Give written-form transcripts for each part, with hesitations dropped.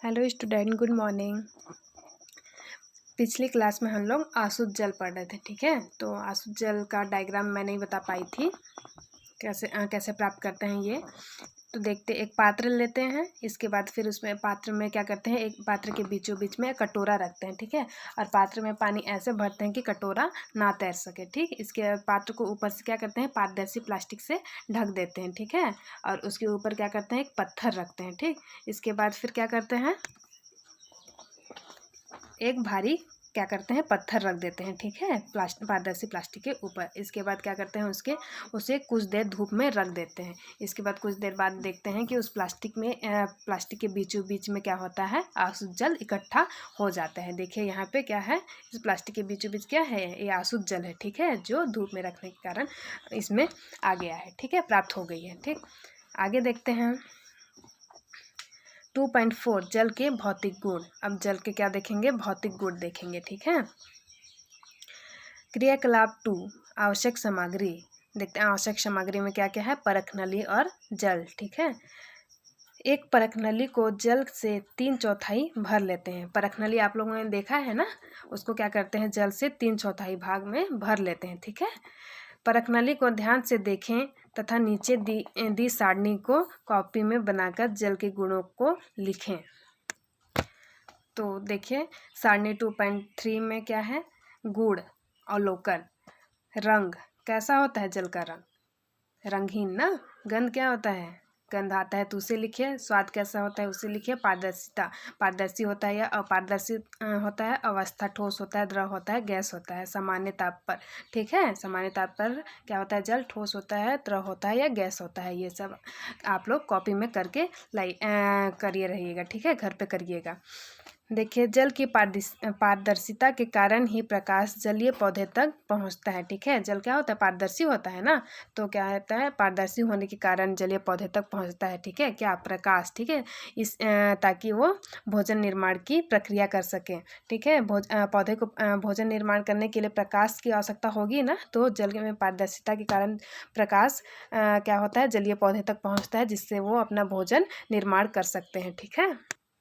Hello student, good morning. पिछली class में हम लोग आसुत जल पढ़ रहे थे, ठीक है। तो आसुत जल का डायग्राम मैं नहीं बता पाई थी, कैसे प्राप्त करते हैं ये। तो देखते, एक पात्र लेते हैं, इसके बाद फिर उसमें पात्र में क्या करते हैं, एक पात्र के बीचों बीच में कटोरा रखते हैं, ठीक है। और पात्र में पानी ऐसे भरते हैं कि कटोरा ना तैर सके, ठीक। इसके पात्र को ऊपर से क्या करते हैं, पारदर्शी प्लास्टिक से ढक देते हैं, ठीक है। और उसके ऊपर क्या करते हैं, एक पत्थर रखते हैं, ठीक। इसके बाद फिर क्या करते हैं, एक भारी क्या करते हैं, पत्थर रख देते हैं, ठीक है, पारदर्शी प्लास्टिक के ऊपर। इसके बाद क्या करते हैं, उसे कुछ देर धूप में रख देते हैं। इसके बाद कुछ देर बाद देखते हैं कि उस प्लास्टिक के बीचों बीच में क्या होता है, आसुत जल इकट्ठा हो जाता है। देखिए यहाँ पे क्या है, इस प्लास्टिक के बीचों बीच क्या है, ये आसुत जल है, ठीक है, जो धूप में रखने के कारण इसमें आ गया है, ठीक है, प्राप्त हो गई है, ठीक। आगे देखते हैं 2.4 जल के भौतिक गुण। अब जल के क्या देखेंगे, भौतिक गुण देखेंगे, ठीक है। क्रियाकलाप 2 आवश्यक सामग्री। देखते हैं आवश्यक सामग्री में क्या क्या है, परख नली और जल, ठीक है। एक परख नली को जल से 3/4 भर लेते हैं। परख नली आप लोगों ने देखा है ना, उसको क्या करते हैं, जल से 3/4 भाग में भर लेते हैं, ठीक है। परख नली को ध्यान से देखें तथा नीचे दी सारणी को कॉपी में बनाकर जल के गुणों को लिखें। तो देखिए सारणी 2.3 में क्या है, गुण, अवलोकन, रंग, कैसा होता है जल का रंग, रंगहीन ना। गंध क्या होता है, गंध आता है तो उसे लिखिए। स्वाद कैसा होता है उसे लिखिए। पारदर्शिता, पारदर्शी होता है या अपारदर्शी होता है। अवस्था, ठोस होता है, द्रव होता है, गैस होता है। सामान्य ताप पर, ठीक है, सामान्य ताप पर क्या होता है, जल ठोस होता है, द्रव होता है या गैस होता है। ये सब आप लोग कॉपी में करके करिए रहिएगा, ठीक है, घर पे करिएगा। देखिए जल की पारदर्शिता के कारण ही प्रकाश जलीय पौधे तक पहुंचता है, ठीक है। जल क्या होता है, पारदर्शी होता है ना, तो क्या होता है, पारदर्शी होने के कारण जलीय पौधे तक पहुंचता है, ठीक है, क्या, प्रकाश, ठीक है। ताकि वो भोजन निर्माण की प्रक्रिया कर सके, ठीक है। पौधे को भोजन निर्माण करने के लिए प्रकाश की आवश्यकता होगी ना, तो जल में पारदर्शिता के कारण प्रकाश क्या होता है, जलीय पौधे तक पहुँचता है, जिससे वो अपना भोजन निर्माण कर सकते हैं, ठीक है,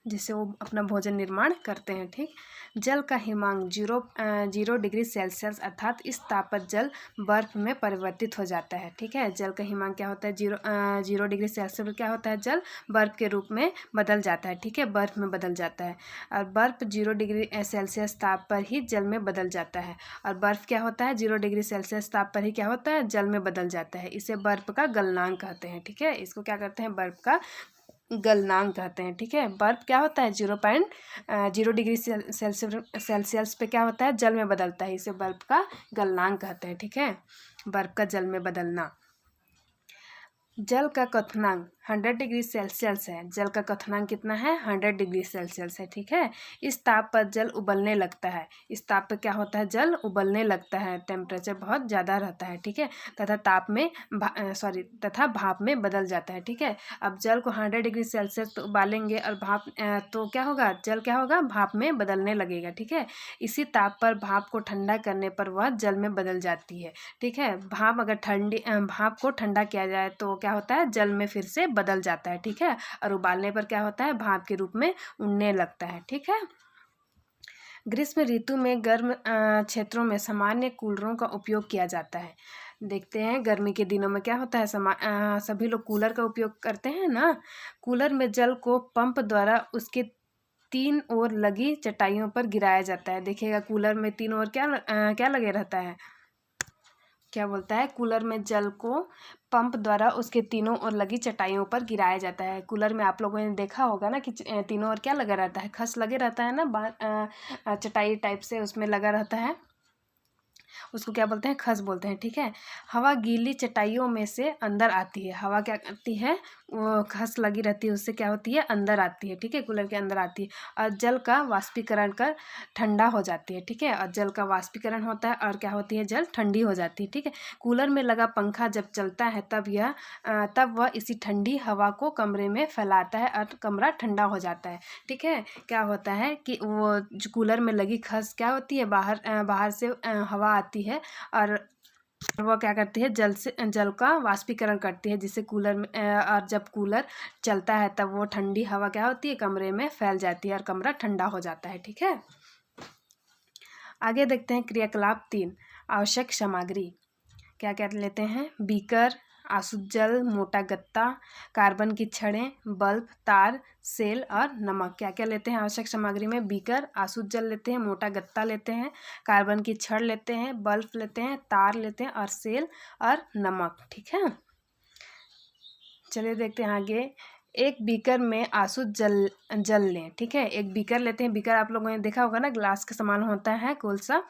जिससे वो अपना भोजन निर्माण करते हैं, ठीक। जल का हिमांक 0 डिग्री सेल्सियस अर्थात इस ताप पर जल बर्फ में परिवर्तित हो जाता है, ठीक है। जल का हिमांक क्या होता है, 0 डिग्री सेल्सियस पर क्या होता है, जल बर्फ के रूप में बदल जाता है, ठीक है, बर्फ में बदल जाता है। और बर्फ 0 डिग्री सेल्सियस ताप पर ही जल में बदल जाता है। और बर्फ क्या होता है, 0 डिग्री सेल्सियस ताप पर ही क्या होता है, जल में बदल जाता है। इसे बर्फ का गलनांक कहते हैं, ठीक है, इसको क्या कहते हैं, बर्फ का गलनांक कहते हैं, ठीक है। बर्फ क्या होता है, 0 डिग्री सेल्सियस पे क्या होता है, जल में बदलता है, इसे बर्फ का गलनांक कहते हैं, ठीक है, बर्फ का जल में बदलना। जल का क्वथनांक 100 डिग्री सेल्सियस है। जल का क्वथनांक कितना है, 100 डिग्री सेल्सियस है, ठीक है। इस ताप पर जल उबलने लगता है। इस ताप पर क्या होता है, जल उबलने लगता है, टेम्परेचर बहुत ज़्यादा रहता है, ठीक है, तथा भाप में बदल जाता है, ठीक है। अब जल को 100 डिग्री सेल्सियस पर उबालेंगे और तो क्या होगा, जल क्या होगा, भाप में बदलने लगेगा, ठीक है। इसी ताप पर भाप को ठंडा करने पर वह जल में बदल जाती है, ठीक है। भाप को ठंडा किया जाए तो क्या होता है, जल में फिर से बदल जाता है, ठीक है। और उबालने पर क्या होता है, भाप के रूप में उड़ने लगता है, ठीक है। ग्रीष्म ऋतु में गर्म क्षेत्रों में सामान्य कूलरों का उपयोग किया जाता है। देखते हैं गर्मी के दिनों में क्या होता है, सभी लोग कूलर का उपयोग करते हैं ना। कूलर में जल को पंप द्वारा उसके 3 ओर लगी चटाइयों पर गिराया जाता है। देखिएगा कूलर में 3 ओर क्या लगे रहता है, क्या बोलता है, कूलर में जल को पंप द्वारा उसके तीनों ओर लगी चटाइयों पर गिराया जाता है। कूलर में आप लोगों ने देखा होगा ना कि तीनों ओर क्या लगा रहता है, खस लगे रहता है ना, चटाई टाइप से उसमें लगा रहता है, उसको क्या बोलते हैं, खस बोलते हैं, ठीक है। हवा गीली चटाइयों में से अंदर आती है। हवा क्या करती है, वो खस लगी रहती है, उससे क्या होती है, अंदर आती है, ठीक है, कूलर के अंदर आती है। और जल का वाष्पीकरण कर ठंडा हो जाती है, ठीक है। और जल का वाष्पीकरण होता है और क्या होती है, जल ठंडी हो जाती है, ठीक है। कूलर में लगा पंखा जब चलता है तब वह इसी ठंडी हवा को कमरे में फैलाता है और कमरा ठंडा हो जाता है, ठीक है। क्या होता है कि वो जो कूलर में लगी खस क्या होती है, बाहर से हवा आती है और वह क्या करती है, जल का वाष्पीकरण करती है, जिससे कूलर में और जब कूलर चलता है तब वो ठंडी हवा क्या होती है, कमरे में फैल जाती है और कमरा ठंडा हो जाता है। ठीक है, आगे देखते हैं क्रियाकलाप 3, आवश्यक सामग्री। क्या क्या लेते हैं, बीकर, आसुत जल, मोटा गत्ता, कार्बन की छड़ें, बल्ब, तार, सेल और नमक। क्या क्या लेते हैं आवश्यक सामग्री में, बीकर, आसुत जल लेते हैं, मोटा गत्ता लेते हैं, कार्बन की छड़ लेते हैं, बल्ब लेते हैं, तार लेते हैं और सेल और नमक। ठीक है, चलिए देखते हैं आगे। एक बीकर में आसुत जल लें। ठीक है, एक बीकर लेते हैं, बीकर आप लोगों ने देखा होगा ना, ग्लास के समान होता है, कोलसा।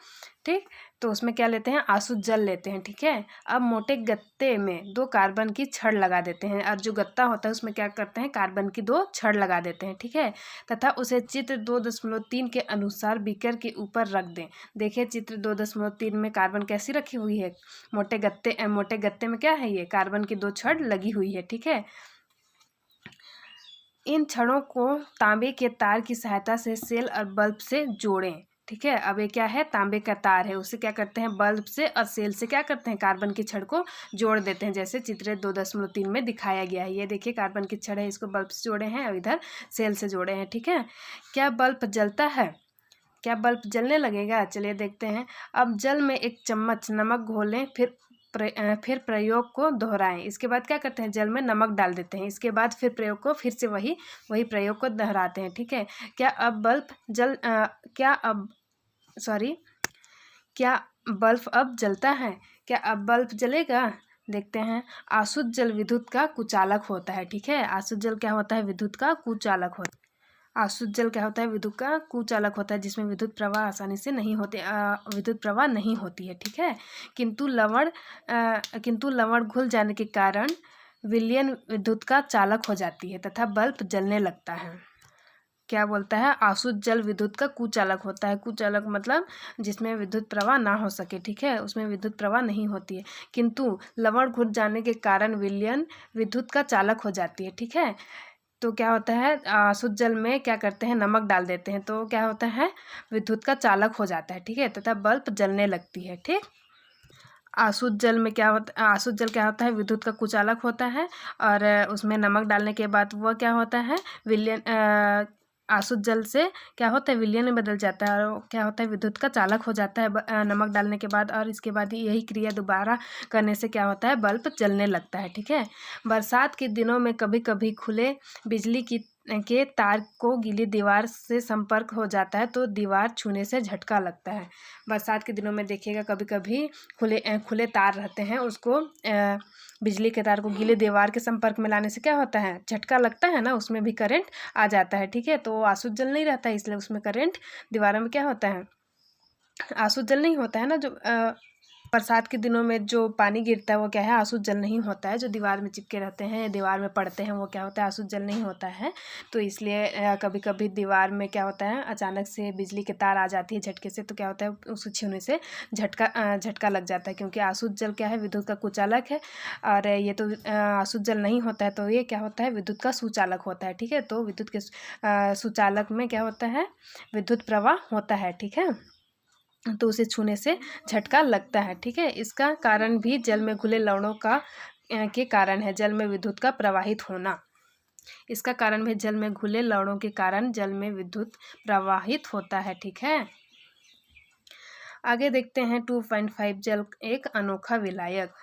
ठीक, तो उसमें क्या लेते हैं, आसुत जल लेते हैं। ठीक है, अब मोटे गत्ते में 2 कार्बन की छड़ लगा देते हैं, और जो गत्ता होता है उसमें क्या करते हैं, कार्बन की 2 छड़ लगा देते हैं। ठीक है, तथा उसे चित्र 2.3 के अनुसार बीकर के ऊपर रख दें। देखिए चित्र 2.3 में कार्बन कैसी रखी हुई है, मोटे गत्ते में क्या है, ये कार्बन की 2 छड़ लगी हुई है। ठीक है, इन छड़ों को तांबे के तार की सहायता से सेल और बल्ब से जोड़ें। ठीक है, अब ये क्या है, तांबे का तार है, उसे क्या करते हैं, बल्ब से और सेल से क्या करते हैं, कार्बन की छड़ को जोड़ देते हैं, जैसे चित्र 2.3 में दिखाया गया है। ये देखिए कार्बन की छड़ है, इसको बल्ब से जोड़े हैं और इधर सेल से जोड़े हैं। ठीक है, क्या बल्ब जलता है, क्या बल्ब जलने लगेगा, चलिए देखते हैं। अब जल में 1 चम्मच नमक घोलें, फिर प्रयोग को दोहराएं। इसके बाद क्या करते हैं, जल में नमक डाल देते हैं, इसके बाद फिर प्रयोग को फिर से वही प्रयोग को दोहराते हैं। ठीक है, क्या अब बल्ब अब जलता है, क्या अब बल्ब जलेगा, देखते हैं। आसुत जल विद्युत का कुचालक होता है। ठीक है, आसुत जल क्या होता है, विद्युत का कुचालक होता है। आसुत जल क्या होता है, विद्युत का कुचालक होता है, जिसमें विद्युत प्रवाह आसानी से नहीं होते, विद्युत प्रवाह नहीं होती है। ठीक है, किंतु लवण घुल जाने के कारण विलयन विद्युत का चालक हो जाती है तथा बल्ब जलने लगता है। क्या बोलता है, आसुत जल विद्युत का कुचालक होता है। कुचालक मतलब जिसमें विद्युत प्रवाह ना हो सके। ठीक है, उसमें विद्युत प्रवाह नहीं होती है, किंतु लवण घुल जाने के कारण विलयन विद्युत का चालक हो जाती है। ठीक है, तो क्या होता है, आसुत जल में क्या करते हैं, नमक डाल देते हैं, तो क्या होता है, विद्युत का चालक हो जाता है। ठीक है, तथा बल्ब जलने लगती है। ठीक, आसुत जल में क्या होता है, आसुत जल क्या होता है, विद्युत का कुचालक होता है, और उसमें नमक डालने के बाद वह क्या होता है, विलयन आसुत जल से क्या होता है, विलयन में बदल जाता है, और क्या होता है, विद्युत का चालक हो जाता है नमक डालने के बाद, और इसके बाद यही क्रिया दोबारा करने से क्या होता है, बल्ब जलने लगता है। ठीक है, बरसात के दिनों में कभी कभी खुले बिजली के तार को गीली दीवार से संपर्क हो जाता है तो दीवार छूने से झटका लगता है। बरसात के दिनों में देखिएगा कभी कभी खुले तार रहते हैं, उसको बिजली के तार को गीले दीवार के संपर्क में लाने से क्या होता है, झटका लगता है ना, उसमें भी करंट आ जाता है। ठीक है, तो आसुत जल नहीं रहता है, इसलिए उसमें करंट, दीवारों में क्या होता है, आसुत जल नहीं होता है ना। जो बरसात के दिनों में जो पानी गिरता है वो क्या है, आसुत जल नहीं होता है। जो दीवार में चिपके रहते हैं, दीवार में पड़ते हैं, वो क्या होता है, आसुत जल नहीं होता है। तो इसलिए कभी कभी दीवार में क्या होता है, अचानक से बिजली के तार आ जाती है झटके से, तो क्या होता है, उसको छूने से झटका लग जाता है, क्योंकि आसुत जल क्या है, विद्युत का कुचालक है, और ये तो आसुत जल नहीं होता है, तो ये क्या होता है, विद्युत का सुचालक होता है। ठीक है, तो विद्युत के सुचालक में क्या होता है, विद्युत प्रवाह होता है। ठीक है, तो उसे छूने से झटका लगता है। ठीक है, इसका कारण भी जल में घुले लवणों का के कारण है, जल में विद्युत का प्रवाहित होना। इसका कारण भी जल में घुले लवणों के कारण जल में विद्युत प्रवाहित होता है। ठीक है, आगे देखते हैं 2.5, जल एक अनोखा विलायक।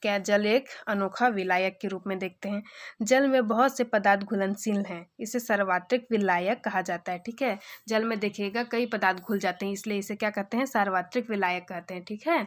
क्या जल एक अनोखा विलायक के रूप में देखते हैं। जल में बहुत से पदार्थ घुलनशील हैं, इसे सार्वत्रिक विलायक कहा जाता है। ठीक है, जल में देखिएगा कई पदार्थ घुल जाते हैं, इसलिए इसे क्या कहते हैं, सार्वत्रिक विलायक कहते हैं। ठीक है,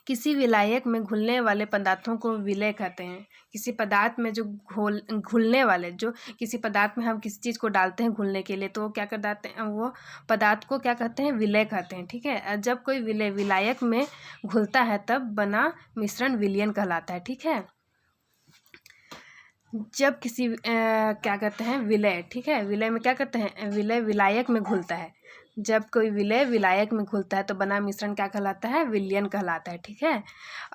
किसी विलायक में घुलने वाले पदार्थों को विलय कहते हैं। किसी पदार्थ में जो घुलने वाले, जो किसी पदार्थ में हम किसी चीज़ को डालते हैं घुलने के लिए, तो वो क्या कर देते हैं, वो पदार्थ को क्या कहते हैं, विलय कहते हैं। ठीक है, जब कोई विलायक में घुलता है तब बना मिश्रण विलयन कहलाता है। ठीक है, जब किसी क्या कहते हैं, विलय। ठीक है, विलय में क्या करते हैं, विलय विलायक में घुलता है, जब कोई विलय विलायक में घुलता है तो बना मिश्रण क्या कहलाता है, विलयन कहलाता है। ठीक है,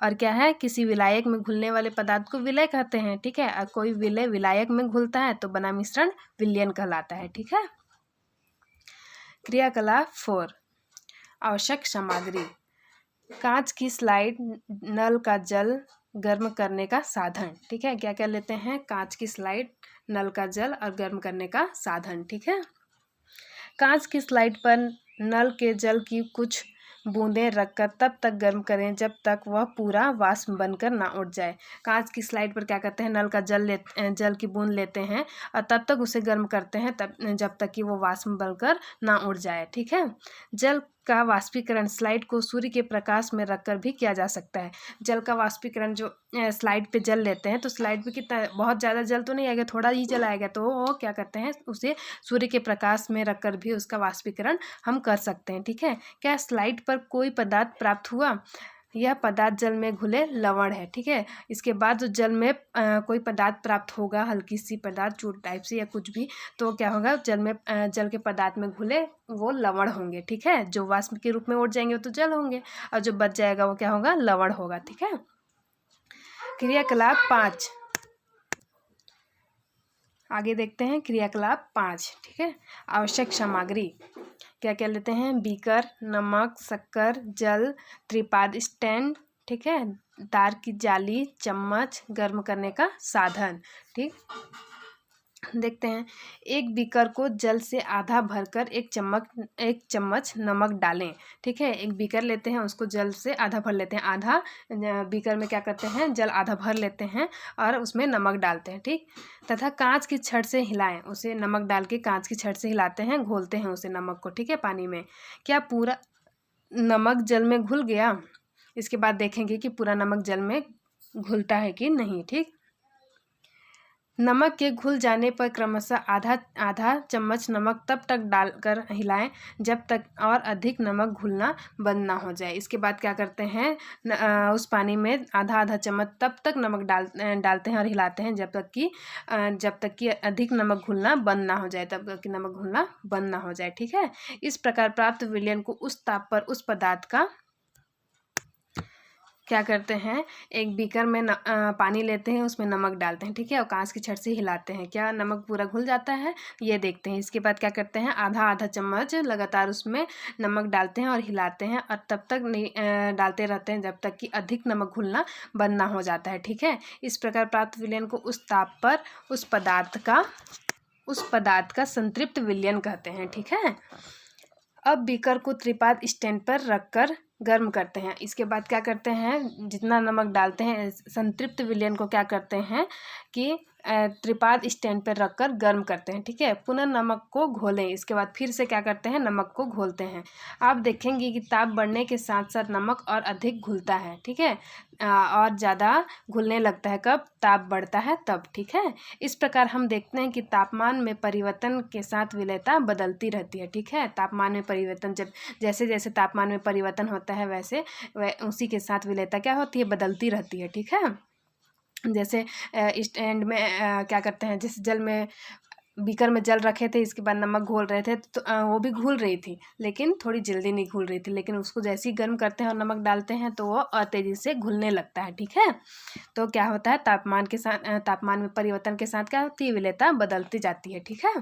और क्या है, किसी विलायक में घुलने वाले पदार्थ को विलय कहते हैं। ठीक है, और कोई विलय विलायक में घुलता है तो बना मिश्रण विलयन कहलाता है। ठीक है, क्रियाकलाप 4, आवश्यक सामग्री। कांच की स्लाइड, नल का जल गर्म करने का साधन। ठीक है, क्या क्या लेते हैं? कांच की स्लाइड, नल का जल और गर्म करने का साधन। ठीक है, कांच की स्लाइड पर नल के जल की कुछ बूंदें रखकर तब तक गर्म करें जब तक वह पूरा वाष्प बनकर ना उठ जाए। कांच की स्लाइड पर क्या करते हैं? नल का जल की बूंद लेते हैं और तब तक उसे गर्म करते हैं तब जब तक कि वो वाष्प बनकर ना उठ जाए। ठीक है, जल का वाष्पीकरण स्लाइड को सूर्य के प्रकाश में रखकर भी किया जा सकता है। जल का वाष्पीकरण जो स्लाइड पे जल लेते हैं तो स्लाइड पे कितना, बहुत ज़्यादा जल तो नहीं आएगा, थोड़ा ही जल आएगा, तो वो क्या करते हैं? उसे सूर्य के प्रकाश में रखकर भी उसका वाष्पीकरण हम कर सकते हैं। ठीक है, क्या स्लाइड पर कोई पदार्थ प्राप्त हुआ? यह पदार्थ जल में घुले लवण है। ठीक है, इसके बाद जो जल में कोई पदार्थ प्राप्त होगा, हल्की सी पदार्थ, चोट टाइप से या कुछ भी, तो क्या होगा? जल के पदार्थ में घुले वो लवण होंगे। ठीक है, जो वाष्प के रूप में उड़ जाएंगे वो तो जल होंगे और जो बच जाएगा वो क्या होगा? लवण होगा। ठीक है, क्रियाकलाप 5 आगे देखते हैं। क्रियाकलाप 5। ठीक है, आवश्यक सामग्री क्या क्या लेते हैं? बीकर, नमक, शक्कर, जल, त्रिपाद स्टैंड, ठीक है, तार की जाली, चम्मच, गर्म करने का साधन। ठीक, देखते हैं। एक बीकर को जल से आधा भरकर एक चम्मच नमक डालें। ठीक है, एक बीकर लेते हैं, उसको जल से आधा भर लेते हैं। आधा बीकर में क्या करते हैं? जल आधा भर लेते हैं और उसमें नमक डालते हैं। ठीक, तथा कांच की छड़ से हिलाएं। उसे नमक डाल के कांच की छड़ से हिलाते हैं, घोलते हैं उसे नमक को। ठीक है, पानी में। क्या पूरा नमक जल में घुल गया? इसके बाद देखेंगे कि पूरा नमक जल में घुलता है कि नहीं। ठीक, नमक के घुल जाने पर क्रमशः आधा आधा चम्मच नमक तब तक डालकर हिलाएं जब तक और अधिक नमक घुलना बंद ना हो जाए। इसके बाद क्या करते हैं? उस पानी में आधा आधा चम्मच तब तक नमक डालते हैं और हिलाते हैं जब तक कि अधिक नमक घुलना बंद ना हो जाए, तब तक कि नमक घुलना बंद ना हो जाए। ठीक है, इस प्रकार प्राप्त विलयन को उस ताप पर उस पदार्थ का क्या करते हैं? एक बीकर में पानी लेते हैं, उसमें नमक डालते हैं। ठीक है, और कांच की छड़ से हिलाते हैं। क्या नमक पूरा घुल जाता है? ये देखते हैं। इसके बाद क्या करते हैं? आधा आधा चम्मच लगातार उसमें नमक डालते हैं और हिलाते हैं और तब तक नहीं डालते रहते हैं जब तक कि अधिक नमक घुलना बंद ना हो जाता है। ठीक है, इस प्रकार प्राप्त विलयन को उस ताप पर उस पदार्थ का संतृप्त विलयन कहते हैं। ठीक है, अब बीकर को त्रिपाद स्टैंड पर रखकर गर्म करते हैं। इसके बाद क्या करते हैं? जितना नमक डालते हैं संतृप्त विलयन को क्या करते हैं कि त्रिपाद स्टैंड पर रखकर गर्म करते हैं। ठीक है, पुनः नमक को घोलें। इसके बाद फिर से क्या करते हैं? नमक को घोलते हैं। आप देखेंगे कि ताप बढ़ने के साथ साथ नमक और अधिक घुलता है। ठीक है, और ज़्यादा घुलने लगता है कब? ताप बढ़ता है तब। ठीक है, इस प्रकार हम देखते हैं कि तापमान में परिवर्तन के साथ विलयता बदलती रहती है। ठीक है, तापमान में परिवर्तन, जैसे जैसे तापमान में परिवर्तन होता है वैसे उसी के साथ विलयता क्या होती है? बदलती रहती है। ठीक है, जैसे स्टैंड में क्या करते हैं? जिस जल में बीकर में जल रखे थे, इसके बाद नमक घोल रहे थे तो वो भी घुल रही थी, लेकिन थोड़ी जल्दी नहीं घुल रही थी, लेकिन उसको जैसे ही गर्म करते हैं और नमक डालते हैं तो वो और तेज़ी से घुलने लगता है। ठीक है, तो क्या होता है? तापमान में परिवर्तन के साथ क्या होती है? विलयता बदलती जाती है। ठीक है,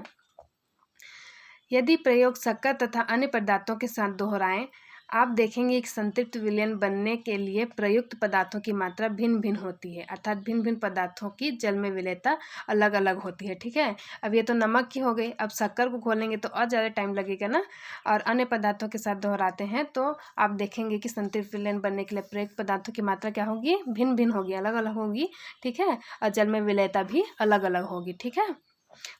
यदि प्रयोग शक्कर तथा अन्य पदार्थों के साथ दोहराएं, आप देखेंगे एक संतृप्त विलयन बनने के लिए प्रयुक्त पदार्थों की मात्रा भिन्न भिन्न होती है, अर्थात भिन्न भिन्न पदार्थों की जल में विलयता अलग अलग होती है। ठीक है, अब ये तो नमक की हो गई, अब शक्कर को घोलेंगे तो और ज़्यादा टाइम लगेगा ना, और अन्य पदार्थों के साथ दोहराते हैं तो आप देखेंगे कि संतृप्त विलयन बनने के लिए प्रयुक्त पदार्थों की मात्रा क्या होगी? भिन्न भिन्न होगी, अलग अलग होगी। ठीक है, और जल में विलयता भी अलग अलग होगी। ठीक है,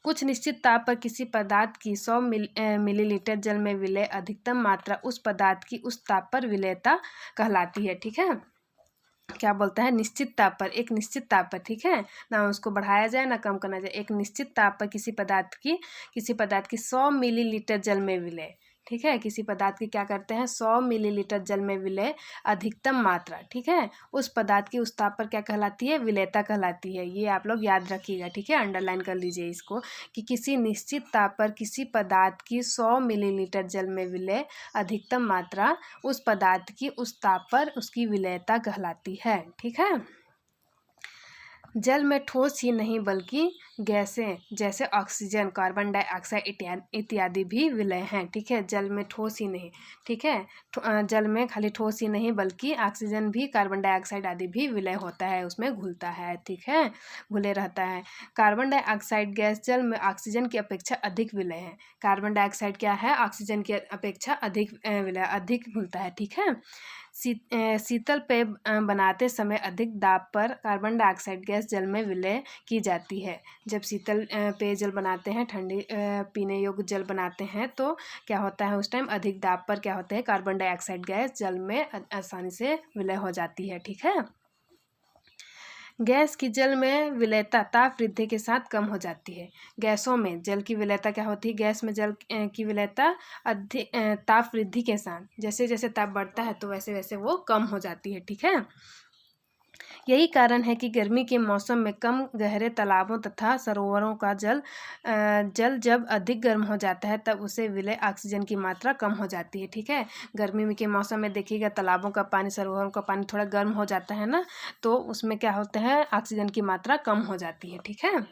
कुछ निश्चित ताप पर किसी पदार्थ की 100 मिलीलीटर जल में विलय अधिकतम मात्रा उस पदार्थ की उस ताप पर विलयता कहलाती है। ठीक है, क्या बोलता है? निश्चित ताप पर, एक निश्चित ताप पर। ठीक है, ना उसको बढ़ाया जाए ना कम करना जाए, एक निश्चित ताप पर किसी पदार्थ की 100 मिलीलीटर जल में विलय। ठीक है, किसी पदार्थ की क्या करते हैं? 100 मिलीलीटर जल में विलय अधिकतम मात्रा। ठीक है, उस पदार्थ की उस ताप पर क्या कहलाती है? विलयता कहलाती है। ये आप लोग याद रखिएगा। ठीक है, अंडरलाइन कर लीजिए इसको कि किसी निश्चित ताप पर किसी पदार्थ की 100 मिलीलीटर जल में विलय अधिकतम मात्रा उस पदार्थ की उस ताप पर उसकी विलयता कहलाती है। ठीक है, जल में ठोस ही नहीं बल्कि गैसें जैसे ऑक्सीजन, कार्बन डाइऑक्साइड इत्यादि भी विलय हैं। ठीक है, जल में ठोस ही नहीं, ठीक है, जल में खाली ठोस ही नहीं बल्कि ऑक्सीजन भी, कार्बन डाइऑक्साइड आदि भी विलय होता है, उसमें घुलता है। ठीक है, घुले रहता है। कार्बन डाइऑक्साइड गैस जल में ऑक्सीजन की अपेक्षा अधिक विलय है। कार्बन डाइऑक्साइड क्या है, ऑक्सीजन की अपेक्षा अधिक विलय, अधिक घुलता है। ठीक है, शीतल पेय बनाते समय अधिक दाब पर कार्बन डाइऑक्साइड गैस जल में विलय की जाती है। जब शीतल पेयजल बनाते हैं, ठंडी पीने योग्य जल बनाते हैं, तो क्या होता है, उस टाइम अधिक दाब पर क्या होता है, कार्बन डाइऑक्साइड गैस जल में आसानी से विलय हो जाती है। ठीक है, गैस की जल में विलयता ताप वृद्धि के साथ कम हो जाती है। गैसों में जल की विलयता क्या होती है, गैस में जल की विलयता अधिक ताप वृद्धि के साथ, जैसे जैसे ताप बढ़ता है तो वैसे वैसे वो कम हो जाती है। ठीक है, यही कारण है कि गर्मी के मौसम में कम गहरे तालाबों तथा सरोवरों का जल जब अधिक गर्म हो जाता है तब उसे विलय ऑक्सीजन की मात्रा कम हो जाती है। ठीक है, गर्मी के मौसम में देखिएगा तालाबों का पानी, सरोवरों का पानी थोड़ा गर्म हो जाता है ना, तो उसमें क्या होता है, ऑक्सीजन की मात्रा कम हो जाती है। ठीक है,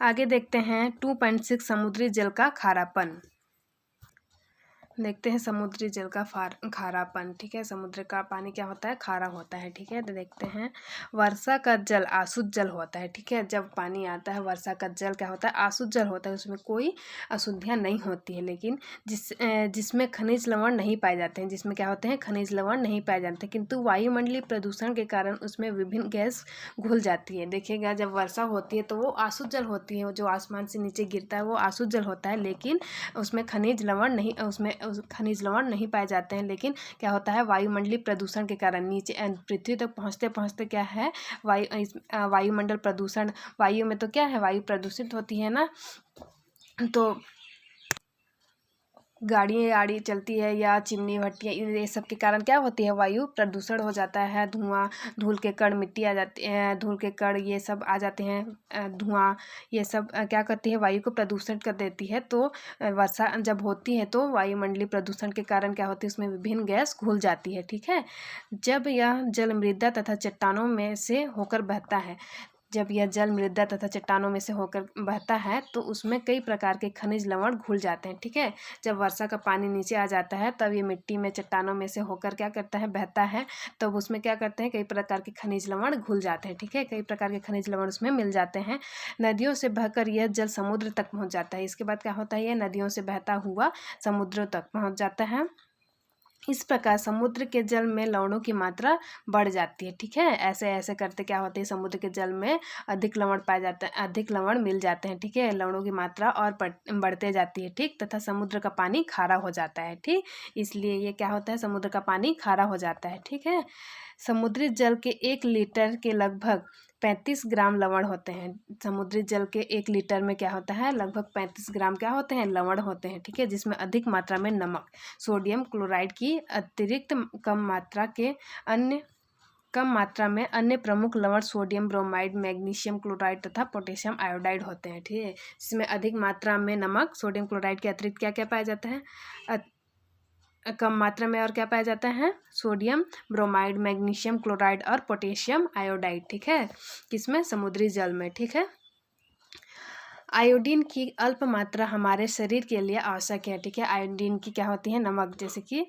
आगे देखते हैं 2.6 समुद्री जल का खारापन। देखते हैं समुद्री जल का खारापन। ठीक है, समुद्र का पानी क्या होता है, खारा होता है। ठीक है, तो देखते हैं, वर्षा का जल अशुद्ध जल होता है। ठीक है, जब पानी आता है वर्षा का जल क्या होता है, अशुद्ध जल होता है, उसमें कोई अशुद्धियाँ नहीं होती है, लेकिन जिसमें खनिज लवण नहीं पाए जाते हैं, जिसमें क्या होते हैं, खनिज लवण नहीं पाए जाते, किंतु वायुमंडलीय प्रदूषण के कारण उसमें विभिन्न गैस घुल जाती है। देखिएगा, जब वर्षा होती है तो वो अशुद्ध जल होती है, जो आसमान से नीचे गिरता है वो अशुद्ध जल होता है, लेकिन उसमें खनिज लवण नहीं, उसमें खनिज लवण नहीं पाए जाते हैं। लेकिन क्या होता है, वायुमंडलीय प्रदूषण के कारण नीचे पृथ्वी तक पहुँचते पहुँचते क्या है, वायुमंडल प्रदूषण, वायु में तो क्या है, वायु प्रदूषित होती है ना, तो गाड़ी चलती है या चिमनी भट्टियाँ, ये सब के कारण क्या होती है, वायु प्रदूषण हो जाता है। धुआं, धूल के कण, मिट्टी आ जाती है, धूल के कण ये सब आ जाते हैं, धुआं ये सब क्या करती है, वायु को प्रदूषित कर देती है। तो वर्षा जब होती है तो वायुमंडलीय प्रदूषण के कारण क्या होती है, उसमें विभिन्न गैस घुल जाती है। ठीक है, जब यह जल मृदा तथा चट्टानों में से होकर बहता है, जब यह जल मृदा तथा चट्टानों में से होकर बहता है तो उसमें कई प्रकार के खनिज लवण घुल जाते हैं। ठीक है, जब वर्षा का पानी नीचे आ जाता है तब ये मिट्टी में, चट्टानों में से होकर क्या करता है, बहता है, तब उसमें क्या करते हैं, कई प्रकार के खनिज लवण घुल जाते हैं। ठीक है, कई प्रकार के खनिज लवण उसमें मिल जाते हैं। नदियों से बहकर यह जल समुद्र तक पहुँच जाता है। इसके बाद क्या होता है, यह नदियों से बहता हुआ समुद्र तक पहुँच जाता है। इस प्रकार समुद्र के जल में लवणों की मात्रा बढ़ जाती है। ठीक है, ऐसे ऐसे करते क्या होते हैं, समुद्र के जल में अधिक लवण पाए जाते हैं, अधिक लवण मिल जाते हैं। ठीक है, लवणों की मात्रा और बढ़ते जाती है। ठीक, तथा समुद्र का पानी खारा हो जाता है। ठीक, इसलिए ये क्या होता है, समुद्र का पानी खारा हो जाता है। ठीक है, समुद्री जल के 1 लीटर के लगभग 35 ग्राम लवण होते हैं। समुद्री जल के 1 लीटर में क्या होता है, लगभग 35 ग्राम क्या होते हैं, लवण होते हैं। ठीक है, जिसमें अधिक मात्रा में नमक, सोडियम क्लोराइड की अतिरिक्त कम मात्रा में अन्य प्रमुख लवण सोडियम ब्रोमाइड, मैग्नीशियम क्लोराइड तथा पोटेशियम आयोडाइड होते हैं। ठीक है, जिसमें अधिक मात्रा में नमक, सोडियम क्लोराइड के अतिरिक्त क्या क्या पाया जाता है, कम मात्रा में और क्या पाया जाता है, सोडियम ब्रोमाइड, मैग्नीशियम क्लोराइड और पोटेशियम आयोडाइड। ठीक है, किसमें, समुद्री जल में। ठीक है, आयोडीन की अल्प मात्रा हमारे शरीर के लिए आवश्यक है। ठीक है, आयोडीन की क्या होती है, नमक, जैसे कि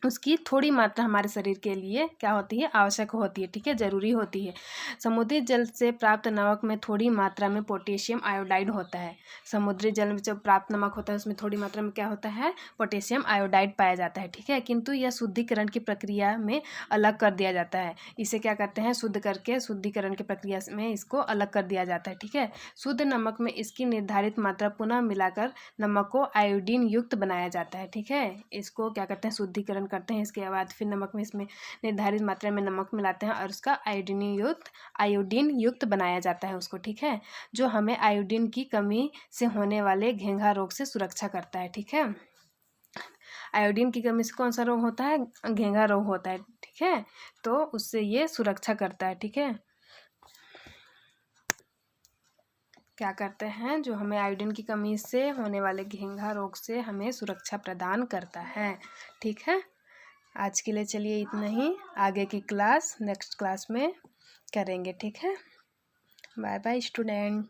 उसकी थोड़ी मात्रा हमारे शरीर के लिए क्या होती है, आवश्यक होती है। ठीक है, ज़रूरी होती है। समुद्री जल से प्राप्त नमक में थोड़ी मात्रा में पोटेशियम आयोडाइड होता है। समुद्री जल में जो प्राप्त नमक होता है उसमें थोड़ी मात्रा में क्या होता है, पोटेशियम आयोडाइड पाया जाता है। ठीक है, किंतु यह शुद्धिकरण की प्रक्रिया में अलग कर दिया जाता है। इसे क्या करते हैं, शुद्ध करके शुद्धिकरण की प्रक्रिया में इसको अलग कर दिया जाता है। ठीक है, शुद्ध नमक में इसकी निर्धारित मात्रा पुनः मिलाकर नमक को आयोडीन युक्त बनाया जाता है। ठीक है, इसको क्या करते हैं, शुद्धिकरण करते हैं, इसके बाद फिर नमक में इसमें निर्धारित मात्रा में नमक मिलाते हैं और उसका आयोडीन युक्त बनाया जाता है उसको। ठीक है, जो हमें आयोडीन की कमी से होने वाले घेंघा रोग से सुरक्षा करता है। ठीक है, आयोडीन की कमी से कौन सा रोग होता है, घेंघा रोग होता है। ठीक है, तो उससे ये सुरक्षा करता है। ठीक है, क्या करते हैं, जो हमें आयोडीन की कमी से होने वाले घेंघा रोग से हमें सुरक्षा प्रदान करता है। ठीक है, आज के लिए चलिए इतना ही, आगे की क्लास नेक्स्ट क्लास में करेंगे, ठीक है। Bye bye student.